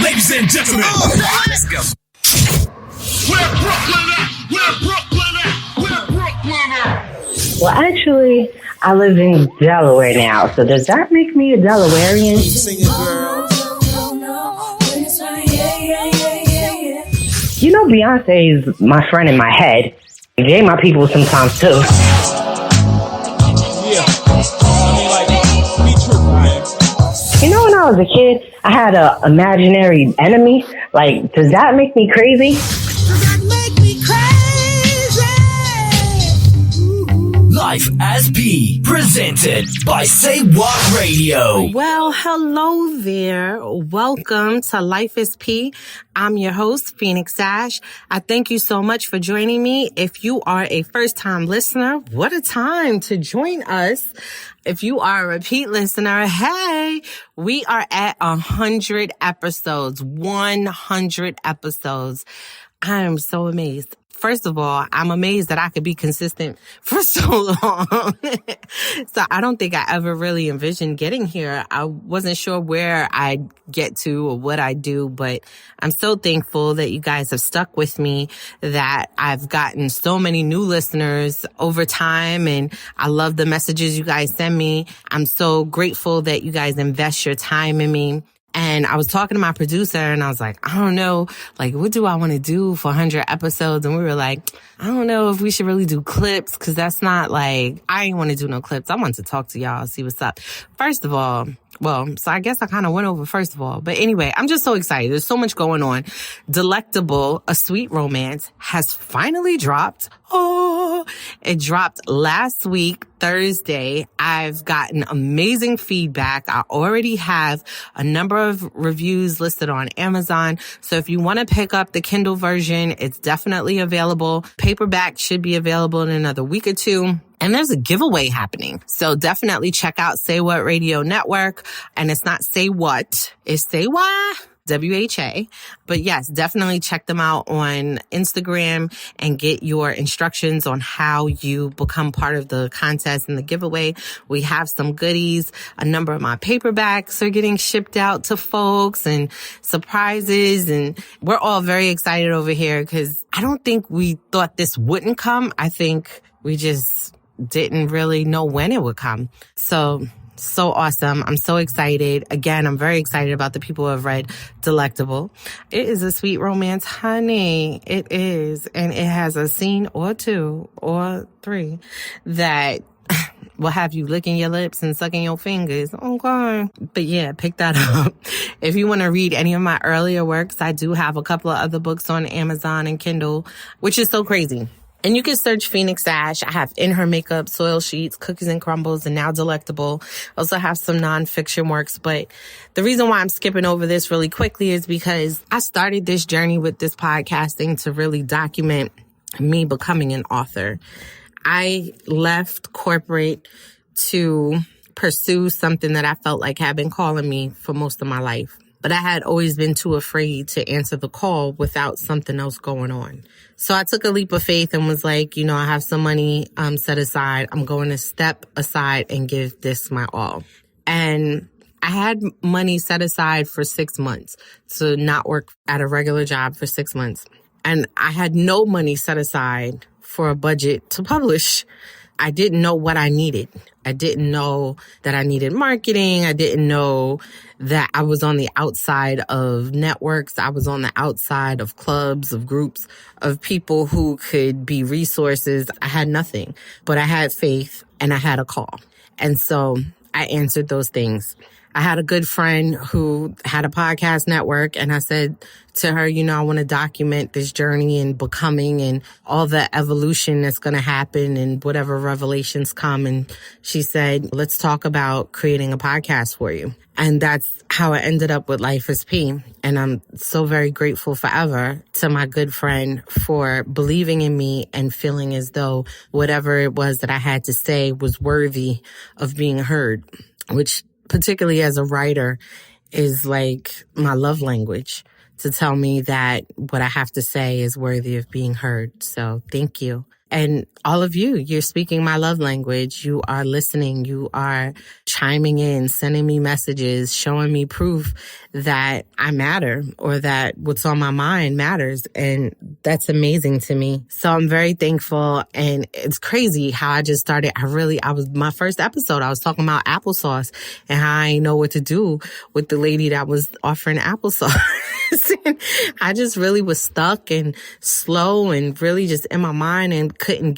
Ladies and gentlemen, let's go. Where Brooklyn at? Where Brooklyn at? Where Brooklyn at? Well, actually, I live in Delaware now, so does that make me a Delawarean? Singing girl. You know, Beyonce is my friend in my head. They my people sometimes, too. Yeah. I mean, like, be true, man. You know, when I was a kid, I had an imaginary enemy. Like, does that make me crazy? Life as P, presented by Say What Radio. Well, hello there. Welcome to Life is P. I'm your host, Phoenix Ash. I thank you so much for joining me. If you are a first-time listener, what a time to join us. If you are a repeat listener, hey, we are at 100 episodes. 100 episodes. I am so amazed. First of all, I'm amazed that I could be consistent for so long. So I don't think I ever really envisioned getting here. I wasn't sure where I'd get to or what I'd do, but I'm so thankful that you guys have stuck with me, that I've gotten so many new listeners over time, and I love the messages you guys send me. I'm so grateful that you guys invest your time in me. And I was talking to my producer and I was like, I don't know, like, what do I want to do for 100 episodes? And we were like, I don't know if we should really do clips, because that's not like, I ain't want to do no clips. I want to talk to y'all, see what's up. First of all, so I guess I kind of went over first of all. But anyway, I'm just so excited. There's so much going on. Delectable, A Sweet Romance has finally dropped. Oh, it dropped last week, Thursday. I've gotten amazing feedback. I already have a number of reviews listed on Amazon. So if you want to pick up the Kindle version, it's definitely available. Paperback should be available in another week or two. And there's a giveaway happening. So definitely check out Say What Radio Network. And it's not Say What, it's Say What? WHA. But yes, definitely check them out on Instagram and get your instructions on how you become part of the contest and the giveaway. We have some goodies. A number of my paperbacks are getting shipped out to folks, and surprises. And we're all very excited over here because I don't think we thought this wouldn't come. I think we just didn't really know when it would come. So awesome. I'm so excited. Again, I'm very excited about the people who have read Delectable. It is a sweet romance, honey. It is. And it has a scene or two or three that will have you licking your lips and sucking your fingers. Okay. But yeah, pick that up. If you want to read any of my earlier works, I do have a couple of other books on Amazon and Kindle, which is so crazy. And you can search Phoenix Ash. I have In Her Makeup, Soil Sheets, Cookies and Crumbles, and now Delectable. I also have some nonfiction works. But the reason why I'm skipping over this really quickly is because I started this journey with this podcasting to really document me becoming an author. I left corporate to pursue something that I felt like had been calling me for most of my life. But I had always been too afraid to answer the call without something else going on. So I took a leap of faith and was like, I have some money set aside. I'm going to step aside and give this my all. And I had money set aside for 6 months to not work at a regular job for 6 months. And I had no money set aside for a budget to publish. I didn't know what I needed. I didn't know that I needed marketing. I didn't know that I was on the outside of networks. I was on the outside of clubs, of groups, of people who could be resources. I had nothing, but I had faith and I had a call. And so I answered those things. I had a good friend who had a podcast network, and I said to her, I want to document this journey and becoming and all the evolution that's going to happen and whatever revelations come. And she said, let's talk about creating a podcast for you. And that's how I ended up with Life is P. And I'm so very grateful forever to my good friend for believing in me and feeling as though whatever it was that I had to say was worthy of being heard, which particularly as a writer is like my love language, to tell me that what I have to say is worthy of being heard. So thank you. And all of you, you're speaking my love language. You are listening. You are chiming in, sending me messages, showing me proof that I matter or that what's on my mind matters. And that's amazing to me. So I'm very thankful. And it's crazy how I just started. My first episode, I was talking about applesauce and how I didn't know what to do with the lady that was offering applesauce. I just really was stuck and slow and really just in my mind and couldn't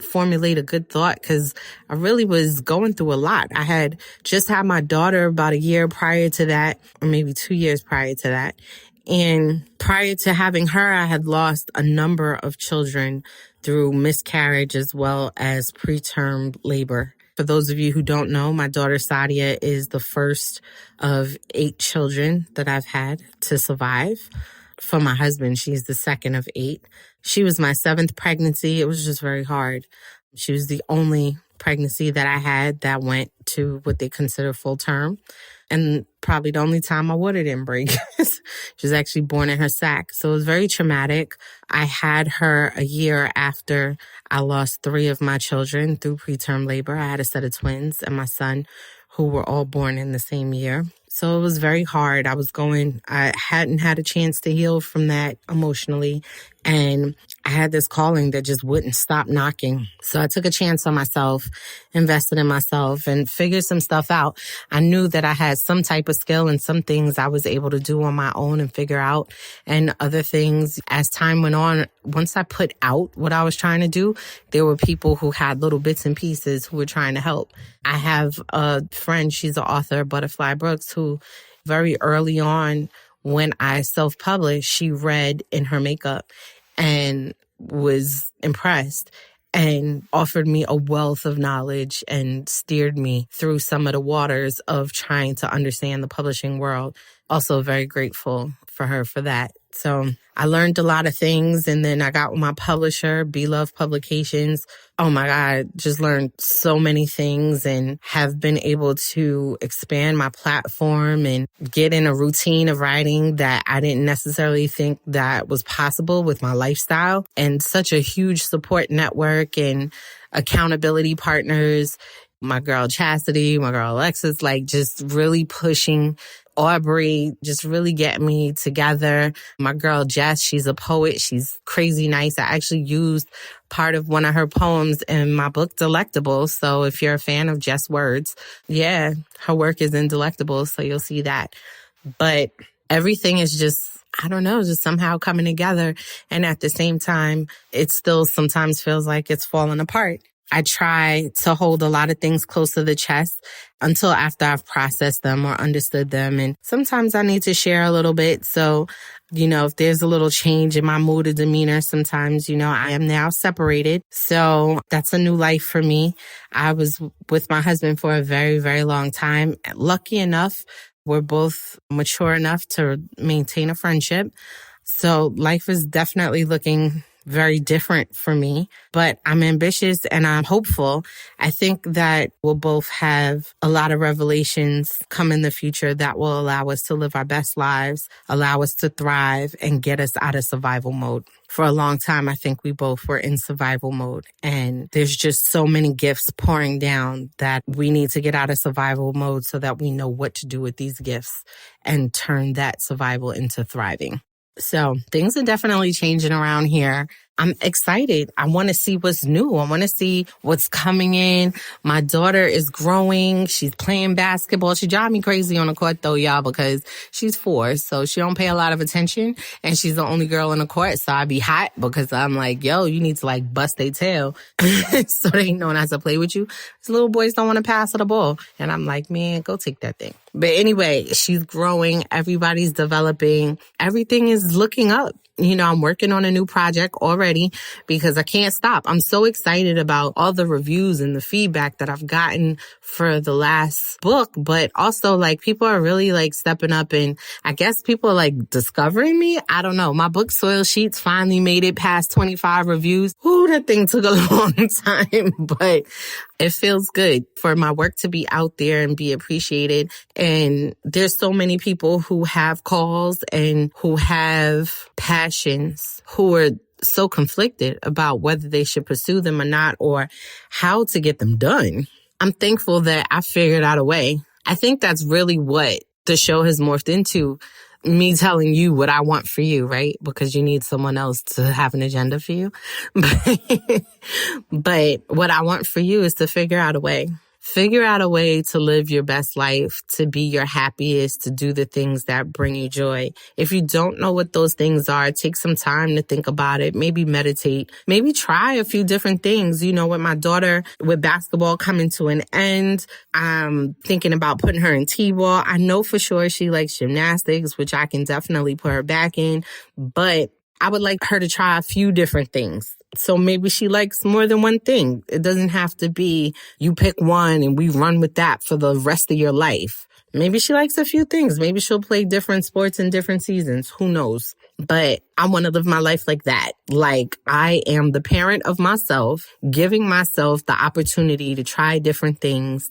formulate a good thought because I really was going through a lot. I had just had my daughter about a year prior to that, or maybe 2 years prior to that. And prior to having her, I had lost a number of children through miscarriage as well as preterm labor. For those of you who don't know, my daughter Sadia is the first of 8 children that I've had to survive. For my husband, she's the second of 8. She was my 7th pregnancy. It was just very hard. She was the only pregnancy that I had that went to what they consider full term. And probably the only time my water didn't break. She was actually born in her sac. So it was very traumatic. I had her a year after I lost 3 of my children through preterm labor. I had a set of twins and my son, who were all born in the same year. So it was very hard. I hadn't had a chance to heal from that emotionally. And I had this calling that just wouldn't stop knocking. So I took a chance on myself, invested in myself, and figured some stuff out. I knew that I had some type of skill and some things I was able to do on my own and figure out. And other things, as time went on, once I put out what I was trying to do, there were people who had little bits and pieces who were trying to help. I have a friend, she's an author, Butterfly Brooks, who very early on when I self-published, she read In Her Makeup and was impressed and offered me a wealth of knowledge and steered me through some of the waters of trying to understand the publishing world. Also very grateful for her for that. So I learned a lot of things, and then I got with my publisher, Be Love Publications. Oh my God, just learned so many things and have been able to expand my platform and get in a routine of writing that I didn't necessarily think that was possible with my lifestyle, and such a huge support network and accountability partners. My girl Chastity, my girl Alexis, like just really pushing. Aubrey, just really getting me together. My girl Jess, she's a poet. She's crazy nice. I actually used part of one of her poems in my book, Delectable. So if you're a fan of Jess Words, yeah, her work is in Delectable. So you'll see that. But everything is just, I don't know, just somehow coming together. And at the same time, it still sometimes feels like it's falling apart. I try to hold a lot of things close to the chest until after I've processed them or understood them. And sometimes I need to share a little bit. So, if there's a little change in my mood or demeanor, sometimes, I am now separated. So that's a new life for me. I was with my husband for a very, very long time. Lucky enough, we're both mature enough to maintain a friendship. So life is definitely looking very different for me, but I'm ambitious and I'm hopeful. I think that we'll both have a lot of revelations come in the future that will allow us to live our best lives, allow us to thrive, and get us out of survival mode. For a long time, I think we both were in survival mode, and there's just so many gifts pouring down that we need to get out of survival mode so that we know what to do with these gifts and turn that survival into thriving. So things are definitely changing around here. I'm excited. I want to see what's new. I want to see what's coming in. My daughter is growing. She's playing basketball. She drives me crazy on the court though, y'all, because she's 4. So she don't pay a lot of attention, and she's the only girl in the court. So I be hot because I'm like, yo, you need to like bust their tail so they know not to play with you. These little boys don't want to pass her the ball. And I'm like, man, go take that thing. But anyway, she's growing. Everybody's developing. Everything is looking up. I'm working on a new project already because I can't stop. I'm so excited about all the reviews and the feedback that I've gotten for the last book, but also like people are really like stepping up, and I guess people are like discovering me. I don't know. My book Soil Sheets finally made it past 25 reviews. Ooh, that thing took a long time, but it feels good for my work to be out there and be appreciated. And there's so many people who have calls and who have passions, who are so conflicted about whether they should pursue them or not, or how to get them done. I'm thankful that I figured out a way. I think that's really what the show has morphed into. Me telling you what I want for you, right? Because you need someone else to have an agenda for you. But what I want for you is to figure out a way. Figure out a way to live your best life, to be your happiest, to do the things that bring you joy. If you don't know what those things are, take some time to think about it. Maybe meditate. Maybe try a few different things. You know, with my daughter, with basketball coming to an end, I'm thinking about putting her in T-ball. I know for sure she likes gymnastics, which I can definitely put her back in. But I would like her to try a few different things. So maybe she likes more than one thing. It doesn't have to be you pick one and we run with that for the rest of your life. Maybe she likes a few things. Maybe she'll play different sports in different seasons. Who knows? But I want to live my life like that. Like I am the parent of myself, giving myself the opportunity to try different things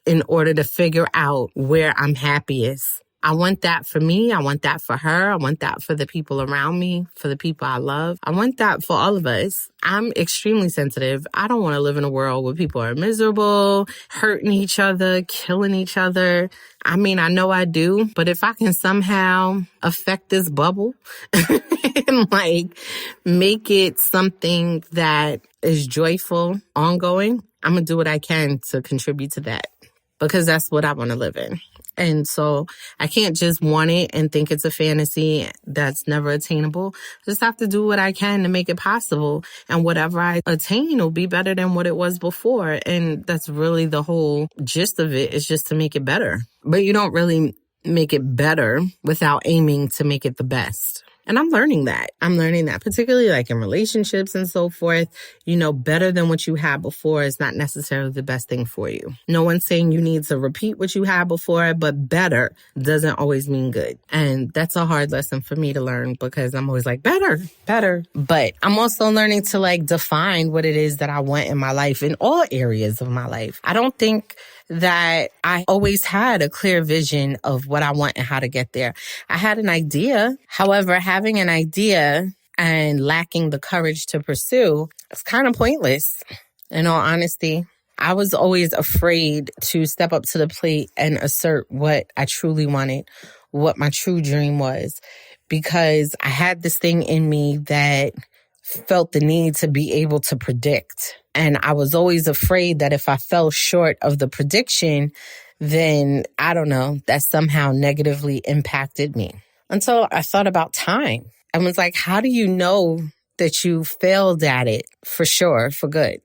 in order to figure out where I'm happiest. I want that for me. I want that for her. I want that for the people around me, for the people I love. I want that for all of us. I'm extremely sensitive. I don't want to live in a world where people are miserable, hurting each other, killing each other. I mean, I know I do, but if I can somehow affect this bubble and like make it something that is joyful, ongoing, I'm going to do what I can to contribute to that because that's what I want to live in. And so I can't just want it and think it's a fantasy that's never attainable. I just have to do what I can to make it possible. And whatever I attain will be better than what it was before. And that's really the whole gist of it, is just to make it better. But you don't really make it better without aiming to make it the best. And I'm learning that. Particularly like in relationships and so forth. You know, better than what you had before is not necessarily the best thing for you. No one's saying you need to repeat what you had before, but better doesn't always mean good. And that's a hard lesson for me to learn because I'm always like, better. But I'm also learning to like define what it is that I want in my life in all areas of my life. I don't think that I always had a clear vision of what I want and how to get there. I had an idea. However, having an idea and lacking the courage to pursue is kind of pointless. In all honesty, I was always afraid to step up to the plate and assert what I truly wanted, what my true dream was, because I had this thing in me that felt the need to be able to predict. And I was always afraid that if I fell short of the prediction, then I don't know, that somehow negatively impacted me. Until I thought about time. I was like, how do you know that you failed at it for sure, for good?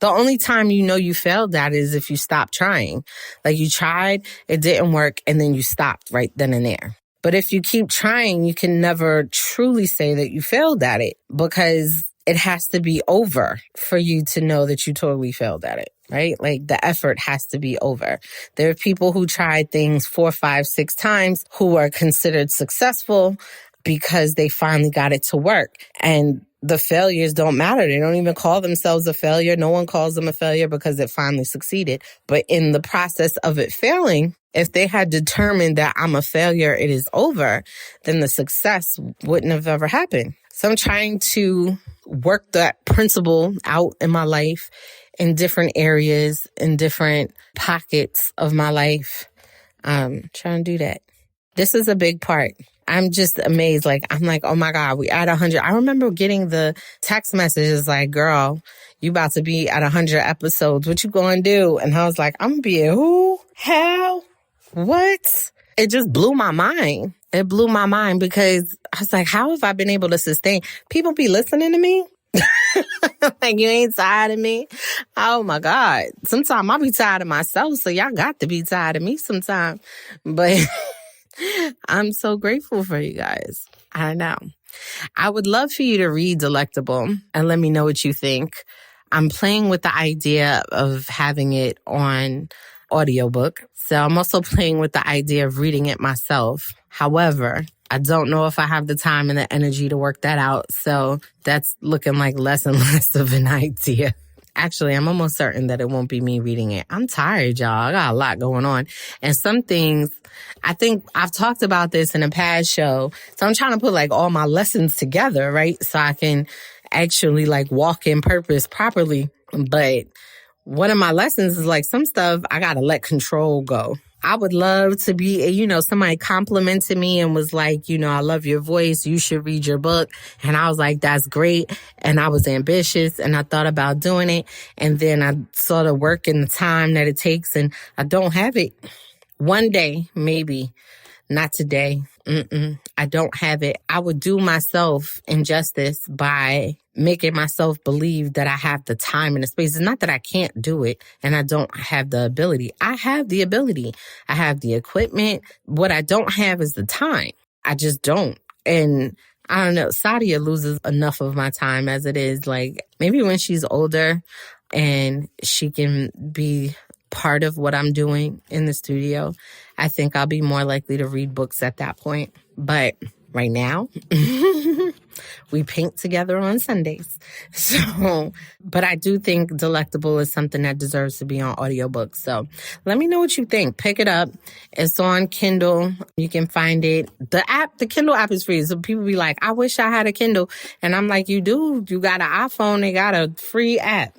The only time you know you failed at it is if you stop trying. Like you tried, it didn't work, and then you stopped right then and there. But if you keep trying, you can never truly say that you failed at it because it has to be over for you to know that you totally failed at it, right? Like the effort has to be over. There are people who tried things 4, 5, 6 times who are considered successful because they finally got it to work. And the failures don't matter. They don't even call themselves a failure. No one calls them a failure because it finally succeeded. But in the process of it failing, if they had determined that I'm a failure, it is over, then the success wouldn't have ever happened. So I'm trying to work that principle out in my life in different areas, in different pockets of my life. Trying to do that. This is a big part. I'm just amazed. I'm like, oh my God, we at 100. I remember getting the text messages like, girl, you about to be at 100 episodes. What you gonna do? And I was like, I'm gonna be at who? How? What? It just blew my mind. It blew my mind because I was like, how have I been able to sustain? People be listening to me. Like, you ain't tired of me? Oh my God. Sometimes I'll be tired of myself, so y'all got to be tired of me sometime. But I'm so grateful for you guys. I know. I would love for you to read Delectable and let me know what you think. I'm playing with the idea of having it on audiobook. So I'm also playing with the idea of reading it myself. However, I don't know if I have the time and the energy to work that out. So that's looking like less and less of an idea. Actually, I'm almost certain that it won't be me reading it. I'm tired, y'all. I got a lot going on. And some things, I think I've talked about this in a past show. So I'm trying to put all my lessons together, right? So I can actually like walk in purpose properly. But one of my lessons is like some stuff I gotta let control go. I would love to be, somebody complimented me and was like, I love your voice. You should read your book. And I was like, that's great. And I was ambitious and I thought about doing it. And then I saw the work and the time that it takes and I don't have it. One day, maybe. Not today. I don't have it. I would do myself injustice by making myself believe that I have the time and the space. It's not that I can't do it and I don't have the ability. I have the ability. I have the equipment. What I don't have is the time. I just don't. And I don't know. Sadia loses enough of my time as it is. Like maybe when she's older and she can be part of what I'm doing in the studio, I think I'll be more likely to read books at that point. But right now, we paint together on Sundays. So, but I do think Delectable is something that deserves to be on audiobooks. So let me know what you think. Pick it up. It's on Kindle. You can find it. The Kindle app is free. So people be like, I wish I had a Kindle. And I'm like, you do. You got an iPhone. They got a free app.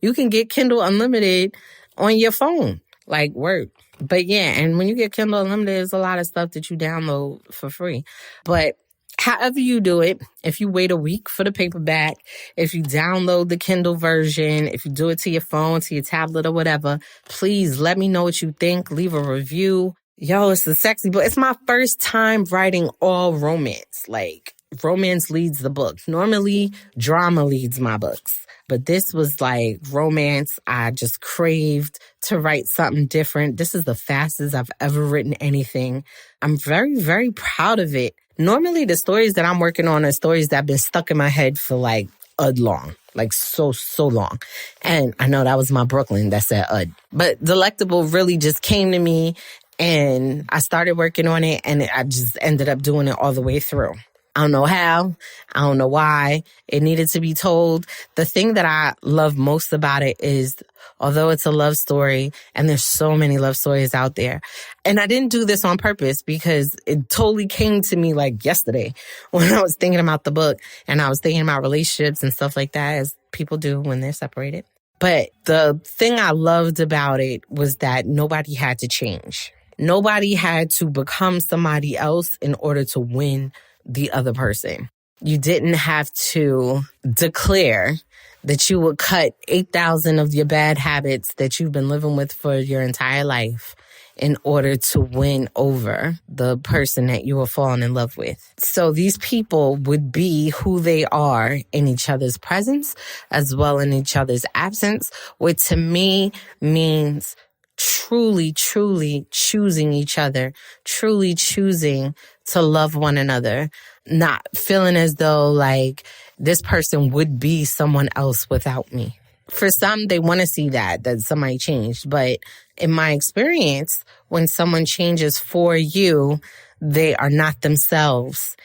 You can get Kindle Unlimited on your phone, like work. But yeah, and when you get Kindle Unlimited, there's a lot of stuff that you download for free. But however you do it, if you wait a week for the paperback, if you download the Kindle version, if you do it to your phone, to your tablet or whatever, please let me know what you think. Leave a review. Yo, it's a sexy book. It's my first time writing all romance. Like, romance leads the book. Normally, drama leads my books. But this was like romance. I just craved to write something different. This is the fastest I've ever written anything. I'm very, very proud of it. Normally, the stories that I'm working on are stories that have been stuck in my head for like long, like so long. And I know that was my Brooklyn that said But Delectable really just came to me and I started working on it and I just ended up doing it all the way through. I don't know how. I don't know why. It needed to be told. The thing that I love most about it is, although it's a love story, and there's so many love stories out there, and I didn't do this on purpose because it totally came to me like yesterday when I was thinking about the book and I was thinking about relationships and stuff like that, as people do when they're separated. But the thing I loved about it was that nobody had to change. Nobody had to become somebody else in order to win the other person. You didn't have to declare that you would cut 8,000 of your bad habits that you've been living with for your entire life in order to win over the person that you were falling in love with. So these people would be who they are in each other's presence as well in each other's absence, which to me means truly choosing each other, truly choosing to love one another, not feeling as though like this person would be someone else without me. For some, they want to see that somebody changed. But in my experience, when someone changes for you, they are not themselves.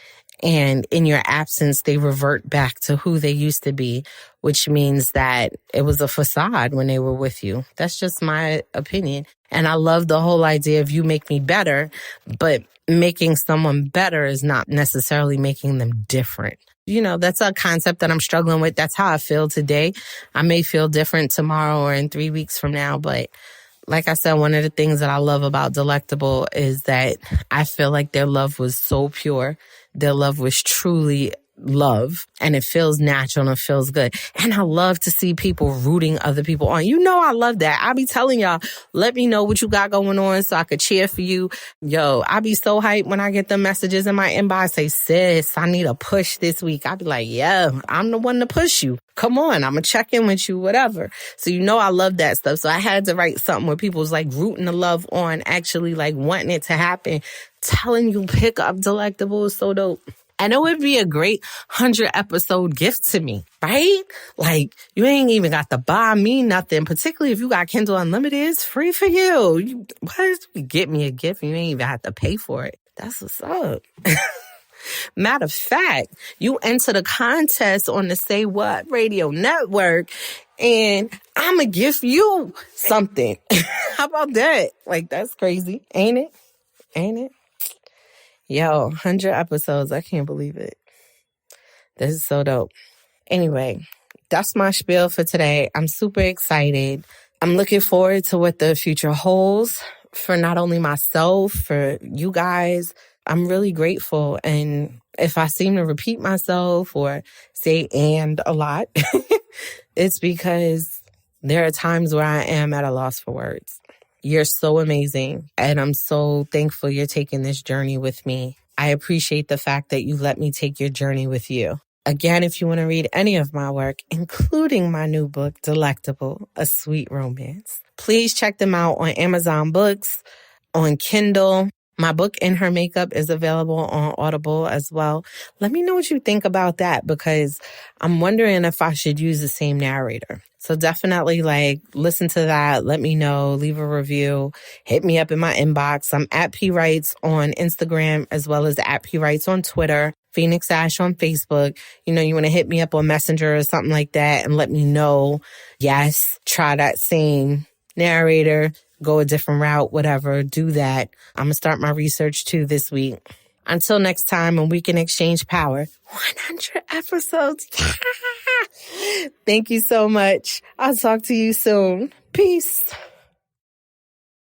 And in your absence, they revert back to who they used to be, which means that it was a facade when they were with you. That's just my opinion. And I love the whole idea of you make me better, but making someone better is not necessarily making them different. You know, that's a concept that I'm struggling with. That's how I feel today. I may feel different tomorrow or in 3 weeks from now, but like I said, one of the things that I love about Delectable is that I feel like their love was so pure. Their love was truly love, and it feels natural and it feels good. And I love to see people rooting other people on. You know, I love that. I be telling y'all, let me know what you got going on so I could cheer for you. Yo, I be so hyped when I get the messages in my inbox say, sis, I need a push this week. I be like, yeah, I'm the one to push you. Come on, I'm going to check in with you, whatever. So you know I love that stuff. So I had to write something where people was like rooting the love on, actually like wanting it to happen. Telling you pick up Delectable is so dope. And it would be a great 100-episode gift to me, right? Like, you ain't even got to buy me nothing, particularly if you got Kindle Unlimited. It's free for you. You get me a gift and you ain't even have to pay for it. That's what's up. Matter of fact, you enter the contest on the Say What Radio Network, and I'm going to give you something. How about that? Like, that's crazy. Ain't it? Ain't it? Yo, 100 episodes. I can't believe it. This is so dope. Anyway, that's my spiel for today. I'm super excited. I'm looking forward to what the future holds for not only myself, for you guys. I'm really grateful. And if I seem to repeat myself or say "and" a lot, it's because there are times where I am at a loss for words. You're so amazing, and I'm so thankful you're taking this journey with me. I appreciate the fact that you let me take your journey with you. Again, if you want to read any of my work, including my new book, Delectable, A Sweet Romance, please check them out on Amazon Books, on Kindle. My book, In Her Makeup, is available on Audible as well. Let me know what you think about that, because I'm wondering if I should use the same narrator. So definitely listen to that. Let me know. Leave a review. Hit me up in my inbox. I'm at P Writes on Instagram as well as at P Writes on Twitter. Phoenix Ash on Facebook. You want to hit me up on Messenger or something like that and let me know. Yes, try that same narrator. Go a different route, whatever, do that. I'm going to start my research too this week. Until next time, and we can exchange power. 100 episodes. Thank you so much. I'll talk to you soon. Peace.